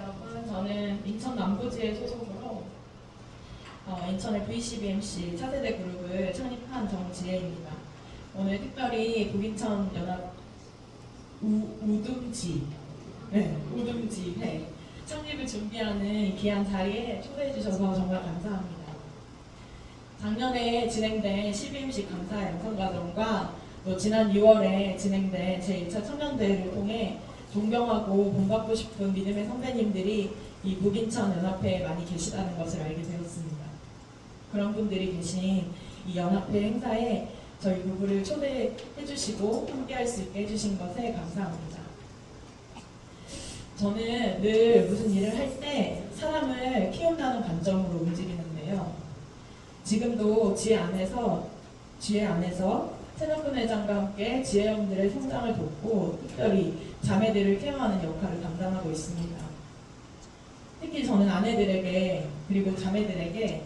여러분. 저는 인천 남부지에 소속으로 인천의 VCBMC 차세대 그룹을 창립한 정지혜입니다. 오늘 특별히 북인천 연합 우등지 창립을 준비하는 귀한 자리에 초대해 주셔서 정말 감사합니다. 작년에 진행된 CBMC 강사 양성 과정과 또 지난 6월에 진행된 제2차 청년대회를 통해 존경하고 본받고 싶은 믿음의 선배님들이 이 북인천 연합회에 많이 계시다는 것을 알게 되었습니다. 그런 분들이 계신 이 연합회 행사에 저희 부부를 초대해 주시고 함께할 수 있게 해주신 것에 감사합니다. 저는 늘 무슨 일을 할 때 사람을 키운다는 관점으로 움직이는데요. 지금도 지혜 안에서 새벽분 회장과 함께 지혜형들의 성장을 돕고 특별히 자매들을 케어하는 역할을 담당하고 있습니다. 특히 저는 아내들에게 그리고 자매들에게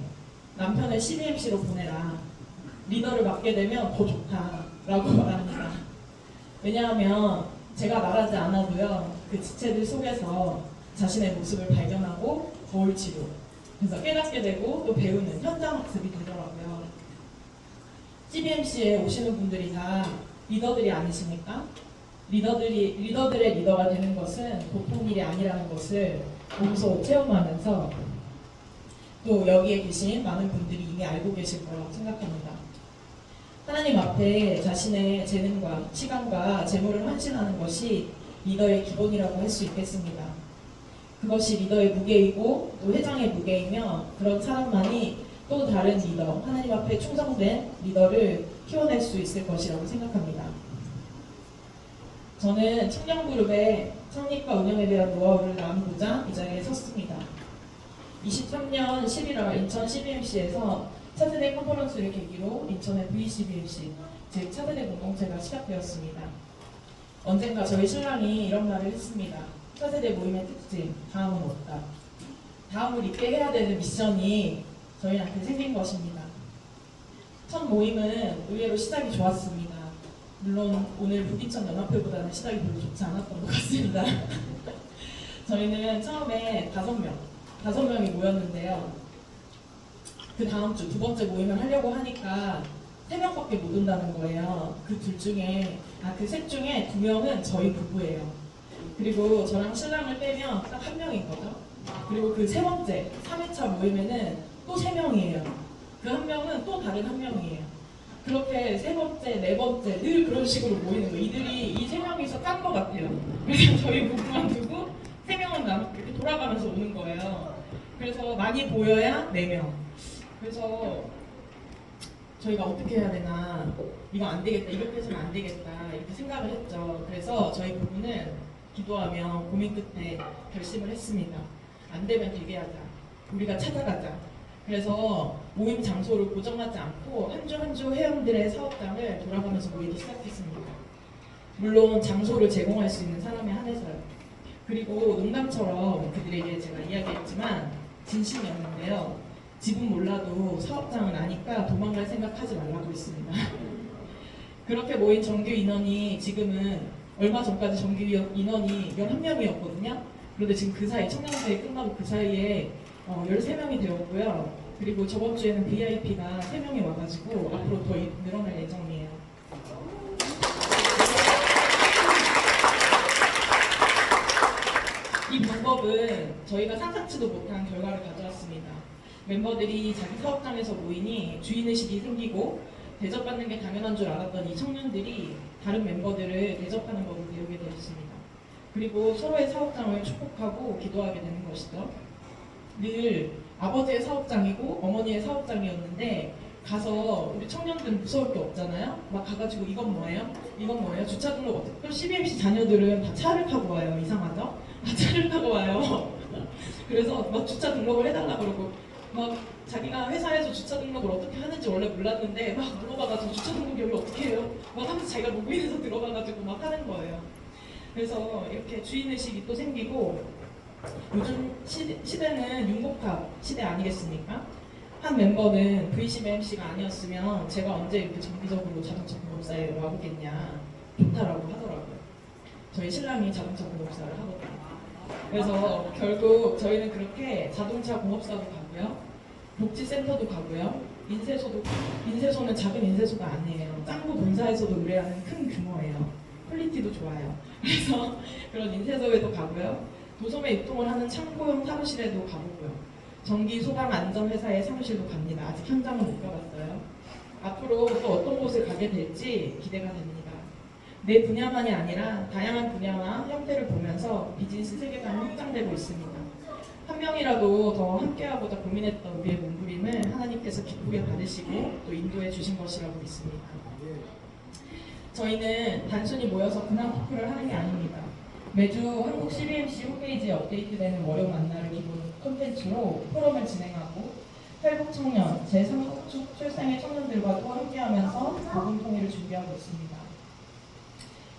남편을 CBMC로 보내라. 리더를 맡게 되면 더 좋다라고 말합니다. 왜냐하면 제가 말하지 않아도요. 그 지체들 속에서 자신의 모습을 발견하고 거울 치료 그래서 깨닫게 되고 또 배우는 현장 학습이 되더라고요. CBMC에 오시는 분들이 다 리더들이 아니십니까? 리더들의 리더가 되는 것은 보통 일이 아니라는 것을 몸소 체험하면서 또 여기에 계신 많은 분들이 이미 알고 계실 거라고 생각합니다. 하나님 앞에 자신의 재능과 시간과 재물을 헌신하는 것이 리더의 기본이라고 할 수 있겠습니다. 그것이 리더의 무게이고 또 회장의 무게이며 그런 사람만이 또 다른 리더, 하나님 앞에 충성된 리더를 키워낼 수 있을 것이라고 생각합니다. 저는 청년그룹의 창립과 운영에 대한 노하우를 나누고자 이 자리에 섰습니다. 23년 11월 인천 CBMC에서 차세대 컨퍼런스를 계기로 인천의 VCBMC 즉 차세대 공동체가 시작되었습니다. 언젠가 저희 신랑이 이런 말을 했습니다. 차세대 모임의 특징, 다음은 없다. 다음을 있게 해야 되는 미션이 저희한테 생긴 것입니다. 첫 모임은 의외로 시작이 좋았습니다. 물론 오늘 북인천 연합회보다는 시작이 별로 좋지 않았던 것 같습니다. 저희는 처음에 5명이 모였는데요. 그 다음 주 두 번째 모임을 하려고 하니까 3명밖에 못 온다는 거예요. 그 셋 중에 2명은 저희 부부예요. 그리고 저랑 신랑을 빼면 딱 1명인 거죠. 그리고 그 세 번째, 3회차 모임에는 또 3명이에요. 그 1명은 또 다른 1명이에요. 그렇게 세 번째, 네 번째 늘 그런 식으로 모이는 거예요. 이들이 이 3명이서 깐 것 같아요. 그래서 저희 부부만 두고 3명은 이렇게 돌아가면서 오는 거예요. 그래서 많이 보여야 4명. 그래서 저희가 어떻게 해야 되나, 이거 안 되겠다, 이렇게 해서는 안 되겠다 이렇게 생각을 했죠. 그래서 저희 부부는 기도하며 고민 끝에 결심을 했습니다. 안 되면 되게 하자. 우리가 찾아가자. 그래서 모임 장소를 고정하지 않고 한 주 한 주 회원들의 사업장을 돌아가면서 모이기 시작했습니다. 물론 장소를 제공할 수 있는 사람에 한해서요. 그리고 농담처럼 그들에게 제가 이야기했지만 진심이었는데요. 집은 몰라도 사업장은 아니까 도망갈 생각하지 말라고 했습니다. 그렇게 모인 정규 인원이 지금은 얼마 전까지 정규 인원이 11명이었거든요. 그런데 지금 그 사이 청년대회 끝나고 그 사이에 13명이 되었고요. 그리고 저번 주에는 VIP가 3명이 와가지고 앞으로 더 늘어날 예정이에요. 이 방법은 저희가 상상치도 못한 결과를 가져왔습니다. 멤버들이 자기 사업장에서 모이니 주인의식이 생기고 대접받는 게 당연한 줄 알았던 이 청년들이 다른 멤버들을 대접하는 법을 배우게 되었습니다. 그리고 서로의 사업장을 축복하고 기도하게 되는 것이죠. 늘 아버지의 사업장이고 어머니의 사업장이었는데 가서 우리 청년들 무서울 게 없잖아요. 막 가가지고 이건 뭐예요? 이건 뭐예요? 주차 등록 어떻게? 또 CBMC 자녀들은 다 차를 타고 와요. 이상하죠? 다 차를 타고 와요. 그래서 막 주차 등록을 해달라 그러고 막 자기가 회사에서 주차 등록을 어떻게 하는지 원래 몰랐는데 막 물어봐가지고 주차 등록 여기 어떻게 해요? 막 하면서 자기가 로그인해서 들어가가지고 막 하는 거예요. 그래서 이렇게 주인의식이 또 생기고 요즘 시대는 융복합 시대 아니겠습니까? 한 멤버는 VCBMC가 아니었으면 제가 언제 이렇게 정기적으로 자동차 공업사에 와보겠냐 좋다라고 하더라고요. 저희 신랑이 자동차 공업사를 하거든요. 그래서 결국 저희는 그렇게 자동차 공업사도 가고요, 복지센터도 가고요, 인쇄소는 작은 인쇄소가 아니에요. 짱구 본사에서도 의뢰하는 큰 규모예요. 퀄리티도 좋아요. 그래서 그런 인쇄소에도 가고요, 도소매 유통을 하는 창고형 사무실에도 가보고요, 전기 소방 안전 회사의 사무실도 갑니다. 아직 현장은 못 가봤어요. 앞으로 또 어떤 곳을 가게 될지 기대가 됩니다. 내 분야만이 아니라 다양한 분야와 형태를 보면서 비즈니스 세계관이 확장되고 있습니다. 한 명이라도 더 함께하고자 고민했던 우리의 몸부림을 하나님께서 기쁘게 받으시고 또 인도해 주신 것이라고 믿습니다. 저희는 단순히 모여서 근황 토크를 하는 게 아닙니다. 매주 한국 CBMC 홈페이지에 업데이트되는 월요 만나를 기본 콘텐츠로 포럼을 진행하고 탈북 청년, 제3국 출생의 청년들과 또 함께하면서 복음 통일을 준비하고 있습니다.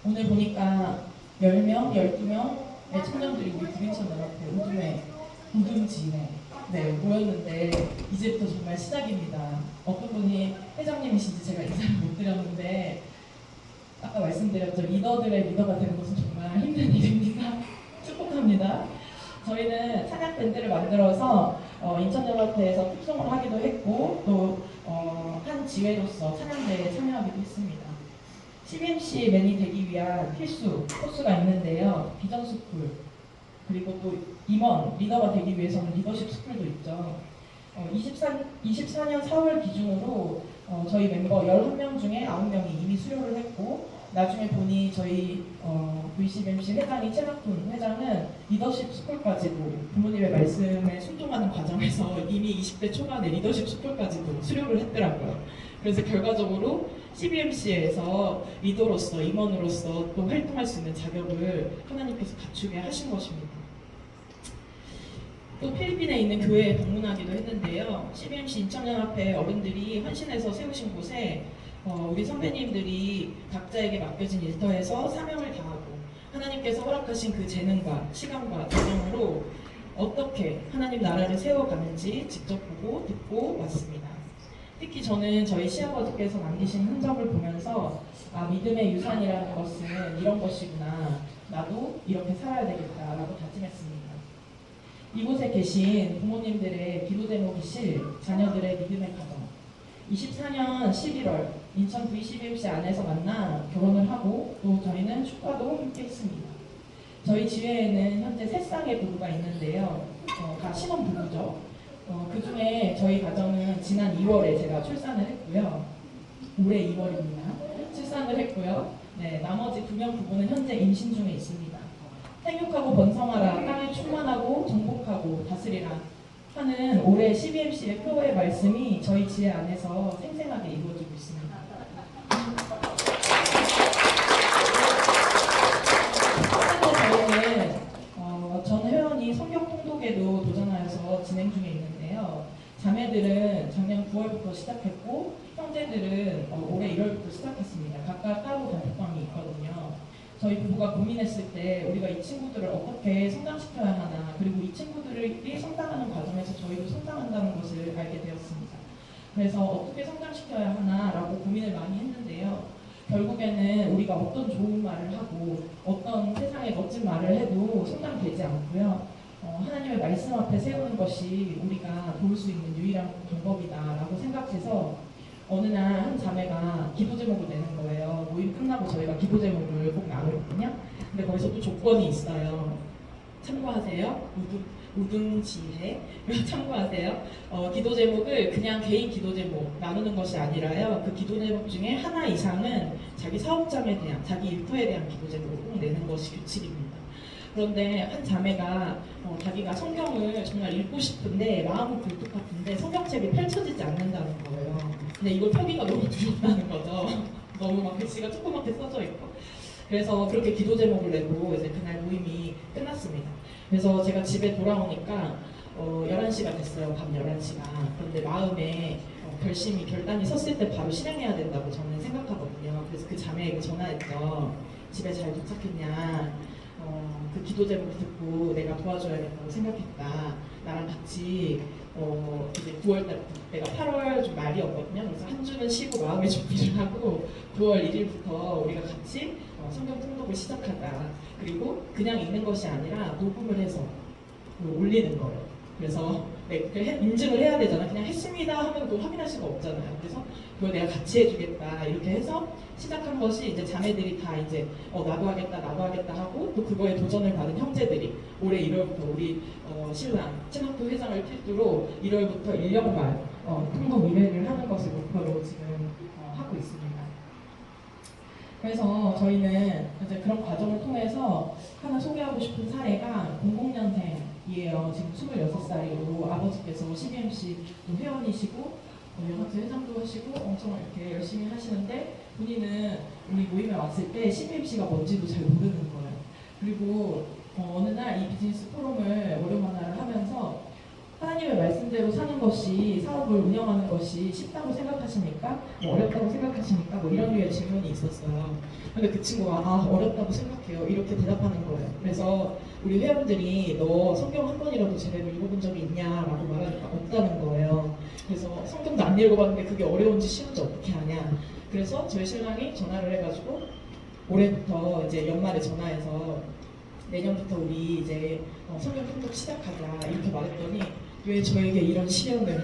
오늘 보니까 10명, 12명의 청년들이 우리 구인천 연합회 우등지에 모였는데 이제부터 정말 시작입니다. 어떤 분이 회장님이신지 제가 인사를 못 드렸는데 아까 말씀드렸죠. 리더들의 리더가 되는 것은 정말 힘든 일입니다. 축복합니다. 저희는 찬양 밴드를 만들어서 인천연합회에서 특송을 하기도 했고 또 한 지회로서 찬양대회에 참여하기도 했습니다. CBMC 맨이 되기 위한 필수 코스가 있는데요. 비전 스쿨, 그리고 또 임원, 리더가 되기 위해서는 리더십 스쿨도 있죠. 24년 4월 기준으로 저희 멤버 11명 중에 9명이 이미 수료를 했고, 나중에 보니 저희 VCBMC 회장이 최낙훈 회장은 리더십 스쿨까지도 부모님의 말씀에 순종하는 과정에서 이미 20대 초반에 리더십 스쿨까지도 수료를 했더라고요. 그래서 결과적으로 CBMC에서 리더로서, 임원으로서 또 활동할 수 있는 자격을 하나님께서 갖추게 하신 것입니다. 또 필리핀에 있는 교회에 방문하기도 했는데요. CBMC 인천연합회 어른들이 헌신해서 세우신 곳에 우리 선배님들이 각자에게 맡겨진 일터에서 사명을 다하고 하나님께서 허락하신 그 재능과 시간과 재정으로 어떻게 하나님 나라를 세워가는지 직접 보고 듣고 왔습니다. 특히 저는 저희 시아버지께서 남기신 흔적을 보면서 믿음의 유산이라는 것은 이런 것이구나, 나도 이렇게 살아야 되겠다라고 다짐했습니다. 이곳에 계신 부모님들의 기도 제목이실 자녀들의 믿음의 가정, 24년 11월 인천 VCBMC 안에서 만나 결혼을 하고 또 저희는 축가도 함께 했습니다. 저희 지회에는 현재 3쌍의 부부가 있는데요. 다 신혼부부죠. 그 중에 저희 가정은 지난 2월에 제가 출산을 했고요. 올해 2월입니다. 출산을 했고요. 나머지 2명 부부는 현재 임신 중에 있습니다. 생육하고 번성하라, 땅을 충만하고 정복하고 다스리라 하는 올해 CBMC의 표어의 말씀이 저희 지혜 안에서 생생하게 이루어지고 있습니다. 저는 회원이 성경 통독에도 도전하여서 진행 중에 있는데요. 자매들은 작년 9월부터 시작했고 형제들은 올해 1월부터 시작했습니다. 각각 따로 단톡방이 있거든요. 저희 부부가 고민했을 때 우리가 이 친구들을 어떻게 성장시켜야 하나, 그리고 이 친구들이 성장하는 과정에서 저희도 성장한다는 것을 알게 되었습니다. 그래서 어떻게 성장시켜야 하나라고 고민을 많이 했는데요. 결국에는 우리가 어떤 좋은 말을 하고 어떤 세상에 멋진 말을 해도 성장되지 않고요. 하나님의 말씀 앞에 세우는 것이 우리가 도울 수 있는 유일한 방법이다라고 생각해서 어느 날 한 자매가 기도 제목을 내는 거예요. 모임 끝나고 저희가 기도 제목을 꼭 나누거든요. 근데 거기서 또 조건이 있어요. 참고하세요. 우등지혜 참고하세요. 기도 제목을 그냥 개인 기도 제목 나누는 것이 아니라요. 그 기도 제목 중에 하나 이상은 자기 사업장에 대한, 자기 일터에 대한 기도 제목을 꼭 내는 것이 규칙입니다. 그런데 한 자매가 자기가 성경을 정말 읽고 싶은데 마음은 굴뚝 같은데 성경책이 펼쳐지지 않는다는 거예요. 근데 이걸 펴기가 너무 두렵다는 거죠. 너무 막 글씨가 조그맣게 써져 있고. 그래서 그렇게 기도 제목을 내고 이제 그날 모임이 끝났습니다. 그래서 제가 집에 돌아오니까 11시가 됐어요. 밤 11시가. 그런데 마음에 결단이 섰을 때 바로 실행해야 된다고 저는 생각하거든요. 그래서 그 자매에게 전화했죠. 집에 잘 도착했냐. 그 기도 제목 듣고 내가 도와줘야겠다고 생각했다. 나랑 같이 이제 9월달, 내가 8월 좀 말이었거든요. 그래서 한 주는 쉬고 마음의 준비를 하고 9월 1일부터 우리가 같이 성경 통독을 시작하자. 그리고 그냥 읽는 것이 아니라 녹음을 해서 올리는 거예요. 그래서 인증을 해야 되잖아. 그냥 했습니다 하면 또 확인할 수가 없잖아요. 그래서 그걸 내가 같이 해주겠다 이렇게 해서 시작한 것이 이제 자매들이 다 이제 나도 하겠다 하고 또 그거에 도전을 받은 형제들이 올해 1월부터 우리 신랑 친학교 회장을 필두로 1월부터 1년간 통독 1회를 하는 것을 목표로 지금 하고 있습니다. 그래서 저희는 이제 그런 과정을 통해서 하나 소개하고 싶은 사례가 00년생이에요. 지금 26살이고 아버지께서 CBMC도 회원이시고 연합회 회장도 하시고 엄청 이렇게 열심히 하시는데 본인은 우리 모임에 왔을 때 CBMC가 뭔지도 잘 모르는 거예요. 그리고 어느 날 이 비즈니스 포럼을 월요만화를 하면서 하나님의 말씀대로 사는 것이 사업을 운영하는 것이 쉽다고 생각하십니까? 어렵다고 생각하십니까? 이런 류의 질문이 있었어요. 근데 그 친구가 어렵다고 생각해요. 이렇게 대답하는 거예요. 그래서 우리 회원들이 너 성경 한 번이라도 제대로 읽어본 적이 있냐라고 말하니까 없다는 거예요. 그래서 성경도 안 읽어봤는데 그게 어려운지 쉬운지 어떻게 하냐. 그래서 저희 신랑이 전화를 해가지고 올해부터 이제 연말에 전화해서 내년부터 우리 이제 성경 통독 시작하자 이렇게 말했더니 왜 저에게 이런 시련을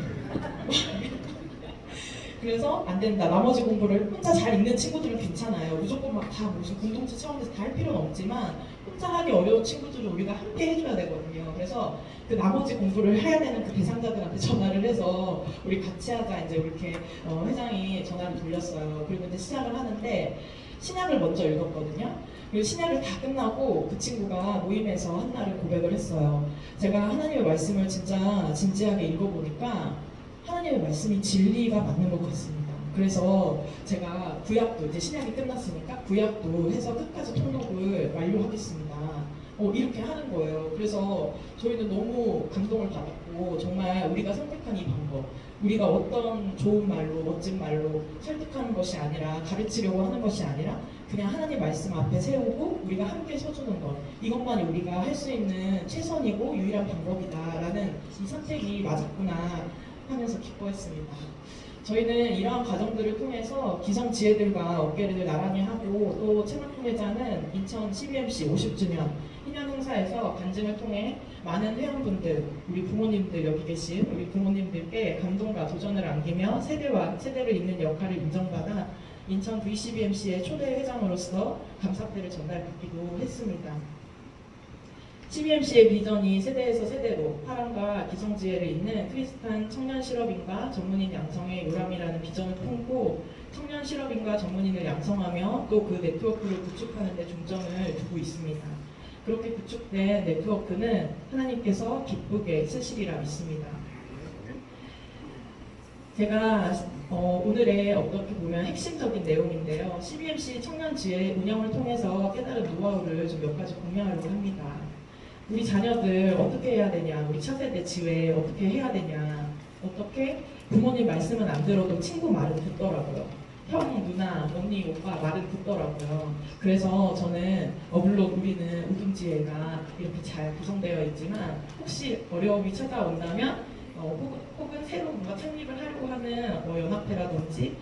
그래서 안 된다. 나머지 공부를 혼자 잘 읽는 친구들은 괜찮아요. 무조건 막 다 무슨 공동체 차원에서 다 할 필요는 없지만 혼자 하기 어려운 친구들은 우리가 함께 해줘야 되거든요. 그래서 그 나머지 공부를 해야 되는 그 대상자들한테 전화를 해서 우리 같이 하자 이제 이렇게 회장이 전화를 돌렸어요. 그리고 이제 시작을 하는데 신약을 먼저 읽었거든요. 그리고 신약을 다 끝나고 그 친구가 모임에서 한날을 고백을 했어요. 제가 하나님의 말씀을 진짜 진지하게 읽어보니까 하나님의 말씀이 진리가 맞는 것 같습니다. 그래서 제가 구약도 이제 신약이 끝났으니까 구약도 해서 끝까지 통독을 완료하겠습니다. 이렇게 하는 거예요. 그래서 저희는 너무 감동을 받았고 정말 우리가 선택한 이 방법 우리가 어떤 좋은 말로 멋진 말로 설득하는 것이 아니라 가르치려고 하는 것이 아니라 그냥 하나님 말씀 앞에 세우고 우리가 함께 서주는 것 이것만이 우리가 할 수 있는 최선이고 유일한 방법이다라는 이 선택이 맞았구나 하면서 기뻐했습니다. 저희는 이러한 과정들을 통해서 기성지혜들과 어깨를 나란히 하고 또 채널통회자는 인천 CBMC 50주년 희년 행사에서 간증을 통해 많은 회원분들, 우리 부모님들 여기 계신 우리 부모님들께 감동과 도전을 안기며 세대와 세대를 잇는 역할을 인정받아 인천 VCBMC의 초대 회장으로서 감사패를 전달받기도 했습니다. CBMC의 비전이 세대에서 세대로 사랑과 기성지혜를 잇는 크리스탄 청년 실업인과 전문인 양성의 요람이라는 비전을 품고 청년 실업인과 전문인을 양성하며 또 그 네트워크를 구축하는 데 중점을 두고 있습니다. 그렇게 구축된 네트워크는 하나님께서 기쁘게 쓰시리라 믿습니다. 제가 오늘의 어떻게 보면 핵심적인 내용인데요. CBMC 청년지혜 운영을 통해서 깨달은 노하우를 좀 몇 가지 공유하려고 합니다. 우리 자녀들 어떻게 해야 되냐, 우리 차세대 지혜 어떻게 해야 되냐, 어떻게 부모님 말씀은 안 들어도 친구 말은 듣더라고요. 형, 누나, 언니, 오빠 말은 듣더라고요. 그래서 저는 물론 우리는 우등지혜가 이렇게 잘 구성되어 있지만 혹시 어려움이 찾아온다면 혹은 새로 뭔가 창립을 하려고 하는 연합회라든지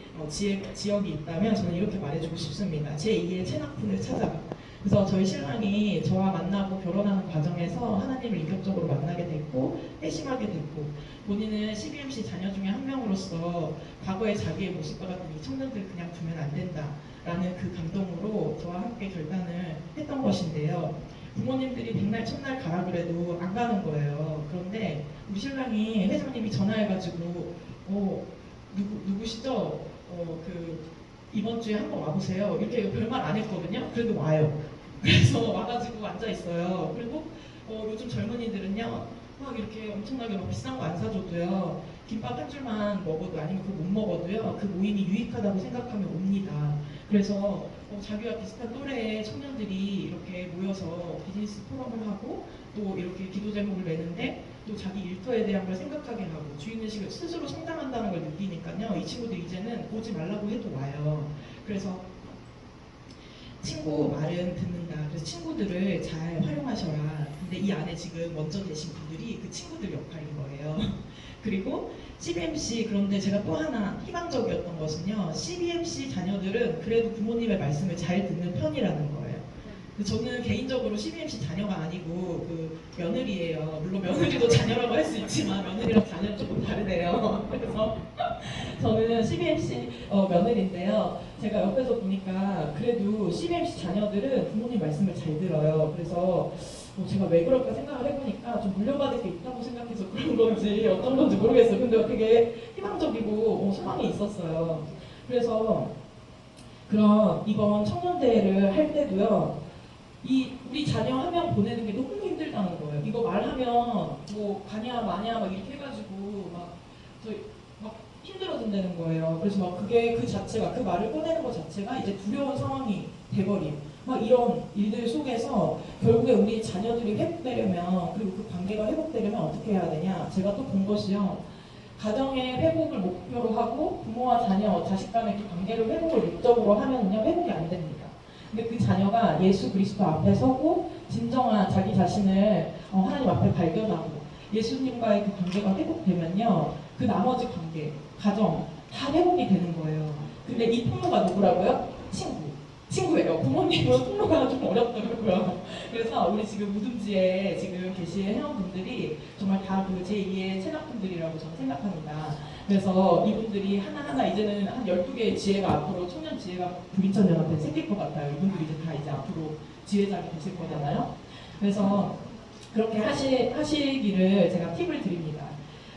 지역이 있다면 저는 이렇게 말해주고 싶습니다. 제2의 채납꾼을 찾아라. 그래서 저희 신랑이 저와 만나고 결혼하는 과정에서 하나님을 인격적으로 만나게 됐고 회심하게 됐고 본인은 CBMC 자녀 중에 한 명으로서 과거의 자기의 모습과 같은 이 청년들 그냥 두면 안 된다라는 그 감동으로 저와 함께 결단을 했던 것인데요. 부모님들이 백날 첫날 가라 그래도 안 가는 거예요. 그런데 우리 신랑이 회장님이 전화해가지고 누구시죠? 이번 주에 한번 와보세요. 이렇게 별말 안 했거든요. 그래도 와요. 그래서 와가지고 앉아있어요. 그리고 요즘 젊은이들은요 막 이렇게 엄청나게 막 비싼 거 안 사줘도요 김밥 한 줄만 먹어도 아니면 그거 못 먹어도요 그 모임이 유익하다고 생각하면 옵니다. 그래서 자기와 비슷한 또래의 청년들이 이렇게 모여서 비즈니스 포럼을 하고 또 이렇게 기도 제목을 내는데 또 자기 일터에 대한 걸 생각하게 하고 주인의식을 스스로 성장한다는 걸 느끼니까요 이 친구들 이제는 오지 말라고 해도 와요. 그래서 친구 말은 듣는다. 그래서 친구들을 잘 활용하셔라. 근데 이 안에 지금 먼저 계신 분들이 그 친구들 역할인 거예요. 그리고 CBMC, 그런데 제가 또 하나 희망적이었던 것은요, CBMC 자녀들은 그래도 부모님의 말씀을 잘 듣는 편이라는 거예요. 저는 개인적으로 CBMC 자녀가 아니고 그 며느리예요. 물론 며느리도 자녀라고 할 수 있지만 며느리랑 자녀는 조금 다르대요. 그래서 저는 CBMC 며느리인데요. 제가 옆에서 보니까 그래도 CBMC 자녀들은 부모님 말씀을 잘 들어요. 그래서 제가 왜 그럴까 생각을 해보니까 좀 물려받을 게 있다고 생각해서 그런 건지 어떤 건지 모르겠어요. 근데 되게 희망적이고 소망이 있었어요. 그래서 그럼 이번 청년대회를 할 때도요, 우리 자녀 한 명 보내는 게 너무 힘들다는 거예요. 이거 말하면 뭐 가냐 마냐 막 이렇게 해가지고 막 힘들어진다는 거예요. 그래서 막 그게 그 자체가, 그 말을 꺼내는 것 자체가 이제 두려운 상황이 돼버림. 막 이런 일들 속에서 결국에 우리 자녀들이 회복되려면, 그리고 그 관계가 회복되려면 어떻게 해야 되냐. 제가 또 본 것이요, 가정의 회복을 목표로 하고 부모와 자녀, 자식 간의 그 관계를 회복을 목적으로 하면요, 회복이 안 됩니다. 근데 그 자녀가 예수 그리스도 앞에 서고 진정한 자기 자신을 하나님 앞에 발견하고 예수님과의 그 관계가 회복되면요, 그 나머지 관계, 가정 다 회복이 되는 거예요. 근데 이 통로가 누구라고요? 친구예요. 부모님은 통로가 좀 어렵더라고요. 그래서 우리 지금 무등지에 지금 계신 회원분들이 정말 다 그 제2의 체납분들이라고 저는 생각합니다. 그래서 이분들이 하나하나 이제는 한 12개의 지혜가 앞으로, 청년 지혜가 불인천연합에 생길 것 같아요. 이분들이 이제 앞으로 지혜장이 되실 거잖아요. 그래서 그렇게 하시기를 제가 팁을 드립니다.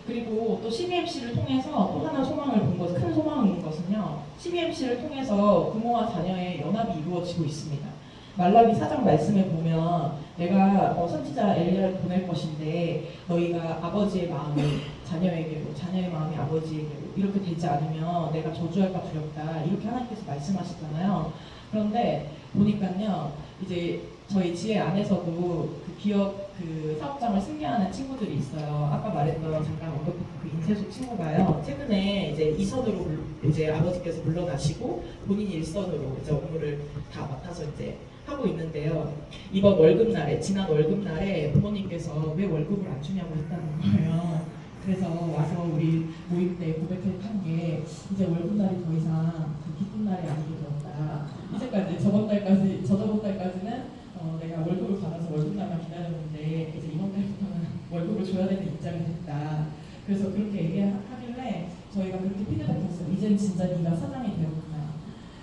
그리고 또 CBMC를 통해서 또 하나 소망을 본 것, 큰 소망인 것은요, CBMC를 통해서 부모와 자녀의 연합이 이루어지고 있습니다. 말라기 4장 말씀에 보면 내가 선지자 엘리야를 보낼 것인데 너희가 아버지의 마음이 자녀에게로, 자녀의 마음이 아버지에게로 이렇게 되지 않으면 내가 저주할까 두렵다, 이렇게 하나님께서 말씀하시잖아요. 그런데 보니까요, 이제 저희 지혜 안에서도 그 기업 그 사업장을 승계하는 친구들이 있어요. 아까 말했던, 잠깐 언급했던 그 인쇄소 친구가요, 최근에 이제 이선으로 이제 아버지께서 물러나시고 본인이 일선으로 이제 업무를 다 맡아서 이제 하고 있는데요. 이번 월급날에, 지난 월급날에 부모님께서 왜 월급을 안 주냐고 했다는 거예요. 그래서 와서 우리 모임 때 고백을 한 게, 이제 월급날이 더 이상 그 기쁜 날이 아니게 되었다. 이제까지 저저번 달까지는 내가 월급을 받아서 월급날만 기다렸는데 이제 이번 달부터는 월급을 줘야 되는 입장이 됐다. 그래서 그렇게 얘기하길래 저희가 그렇게 피드백했어요. 이젠 진짜 네가 사장이 되었구나.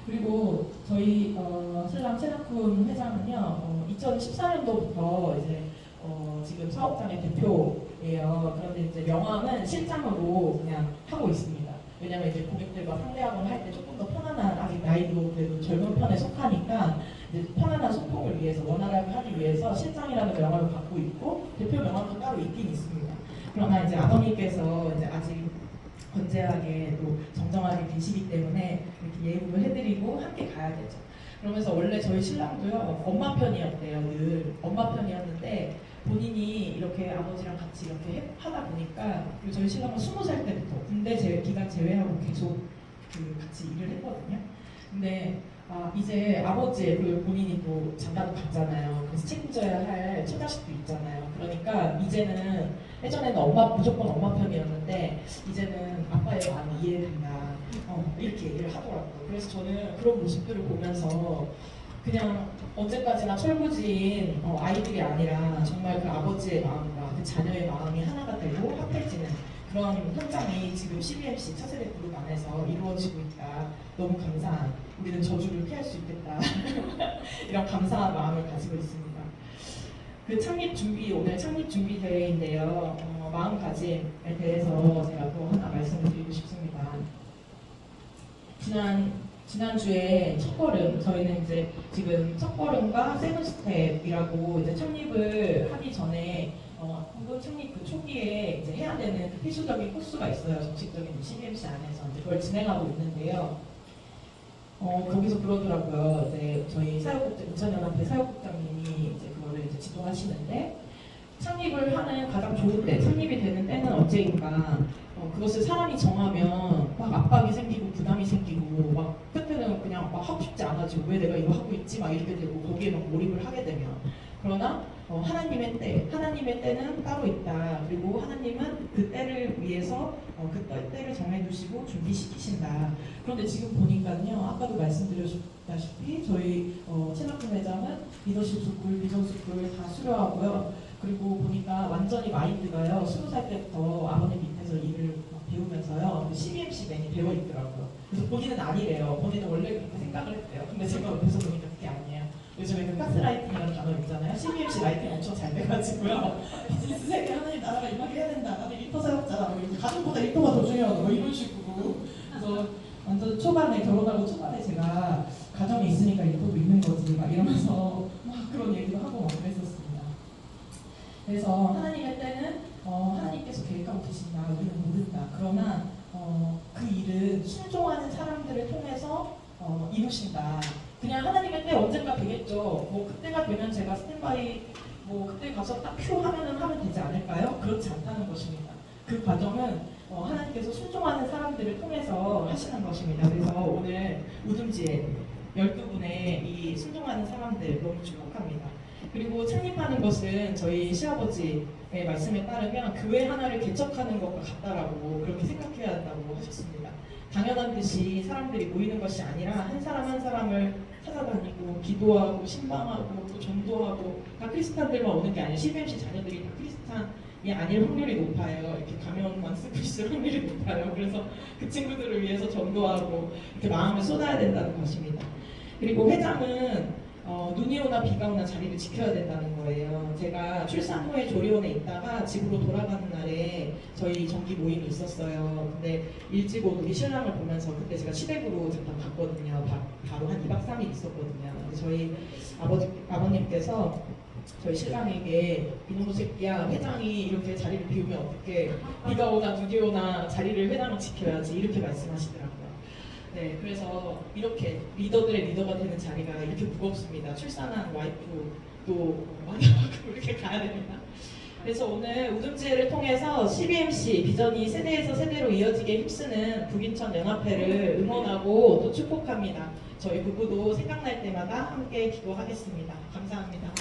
그리고 저희 신랑 최낙훈 회장은요, 2014년도부터 이제 지금 사업장의 대표예요. 그런데 이제 명함은 실장으로 그냥 하고 있습니다. 왜냐면 이제 고객들과 상대하거나 할 때 조금 더 편안한, 아직 나이도 그래도 젊은 편에 속하니까 이제 편안한 소통을 위해서, 원활하게 하기 위해서 실장이라는 명함을 갖고 있고 대표 명함도 따로 있긴 있습니다. 그러나 이제 아버님께서 이제 아직 건재하게 또 정정하게 계시기 때문에 이렇게 예우를 해드리고 함께 가야 되죠. 그러면서 원래 저희 신랑도요, 엄마 편이었대요. 늘 엄마 편이었는데 본인이 이렇게 아버지랑 같이 이렇게 하다 보니까, 그리고 저희 신랑은 20살 때부터 군대 기간 제외하고 계속 그 같이 일을 했거든요. 근데 이제 아버지, 그리고 본인이 또 장가도 갔잖아요. 그래서 책임져야 할 처자식도 있잖아요. 그러니까 이제는, 예전에는 무조건 엄마 편이었는데 이제는 아빠의 마음이 이해된다, 이렇게 얘기를 하더라고요. 그래서 저는 그런 모습들을 보면서 그냥 언제까지나 철부지인 아이들이 아니라 정말 그 아버지의 마음과 그 자녀의 마음이 하나가 되고 합해지는 그런 현장이 지금 CBMC 차세대 그룹 안에서 이루어지고 있다. 너무 감사한, 우리는 저주를 피할 수 있겠다. 이런 감사한 마음을 가지고 있습니다. 그 오늘 창립 준비 대회인데요. 마음가짐에 대해서 제가 또 하나 말씀을 드리고 싶습니다. 지난주에 첫걸음, 저희는 이제 지금 첫걸음과 세븐스텝이라고 이제 창립을 하기 전에 한국 창립 그 초기에 이제 해야 되는 그 필수적인 코스가 있어요. 정식적인 CBMC 안에서 이제 그걸 진행하고 있는데요. 거기서 그러더라고요. 이제 저희 인천연합회 사역국장님이 이제 그거를 이제 지도하시는데, 창립을 하는 가장 좋은 때, 창립이 되는 때는 언제인가, 그것을 사람이 정하면 막 압박이 생기고 부담이 생기고 막 그때는 그냥 막 하고 싶지 않아지고 왜 내가 이거 하고 있지 막 이렇게 되고 거기에 막 몰입을 하게 되면, 그러나 하나님의 때는 따로 있다. 그리고 하나님은 그 때를 위해서 그 때를 정해두시고 준비시키신다. 그런데 지금 보니까요, 아까도 말씀드렸다시피 저희 체납품 회장은 리더십 스쿨, 비전 스쿨 다 수료하고요. 그리고 보니까 완전히 마인드가요, 20살 때부터 아버님 밑에서 일을 배우면서요, CBMC 맨이 배워 있더라고요. 그래서 본인은 아니래요. 본인은 원래 그렇게 생각을 했대요. 근데 제가 옆에서 보니까 그게 아니에요. 요즘에 그 가스라이팅이라는 단어 있잖아요. CBMC 라이팅 엄청 잘 돼가지고요. 비즈니스 세계 하나님 나라가 임하게 해야 된다. 나는 1% 사역자다. 가족보다 1%가 더 중요하다. 뭐 이런 식으로. 그래서 완전 초반에 결혼하고 초반에 제가 가정이 있으니까 1%도 있는 거지. 막 이러면서 막 그런 얘기도 하고 막 그랬었습니다. 그래서 하나님의 때는 하나님께서 계획하고 계신다. 우리는 모른다. 그러나 그 일은 순종하는 사람들을 통해서 이루신다. 그냥 하나님의 때 언젠가 되겠죠. 뭐 그때가 되면 제가 스탠바이 뭐 그때 가서 딱 표 하면 되지 않을까요? 그렇지 않다는 것입니다. 그 과정은 하나님께서 순종하는 사람들을 통해서 하시는 것입니다. 그래서 오늘 우등지에 12분의 이 순종하는 사람들 너무 축복합니다. 그리고 창립하는 것은 저희 시아버지의 말씀에 따르면 교회 하나를 개척하는 것과 같다라고 그렇게 생각해야 한다고 하셨습니다. 당연한 듯이 사람들이 모이는 것이 아니라 한 사람 한 사람을 찾아다니고 기도하고 신방하고 또 전도하고 다 크리스찬들만 오는 게 아니라 CBMC 자녀들이 다 크리스찬이 아닐 확률이 높아요. 이렇게 가면만 쓰고 있을 확률이 높아요. 그래서 그 친구들을 위해서 전도하고 이렇게 마음을 쏟아야 된다는 것입니다. 그리고 회장은 눈이 오나 비가 오나 자리를 지켜야 된다는 거예요. 제가 출산 후에 조리원에 있다가 집으로 돌아가는 날에 저희 정기 모임이 있었어요. 근데 일찍 온 우리 신랑을 보면서 그때 제가 시댁으로 잠깐 갔거든요. 바로 한 2박 3일 있었거든요. 근데 저희 아버님께서 저희 신랑에게 이놈의 새끼야, 회장이 이렇게 자리를 비우면 어떻게, 비가 오나 눈이 오나 자리를 회장은 지켜야지, 이렇게 말씀하시더라고요. 네, 그래서 이렇게 리더들의 리더가 되는 자리가 이렇게 무겁습니다. 출산한 와이프도 만나고 이렇게 가야 됩니다. 그래서 오늘 우등지회를 통해서 CBMC 비전이 세대에서 세대로 이어지게 힘쓰는 북인천 연합회를 응원하고 또 축복합니다. 저희 부부도 생각날 때마다 함께 기도하겠습니다. 감사합니다.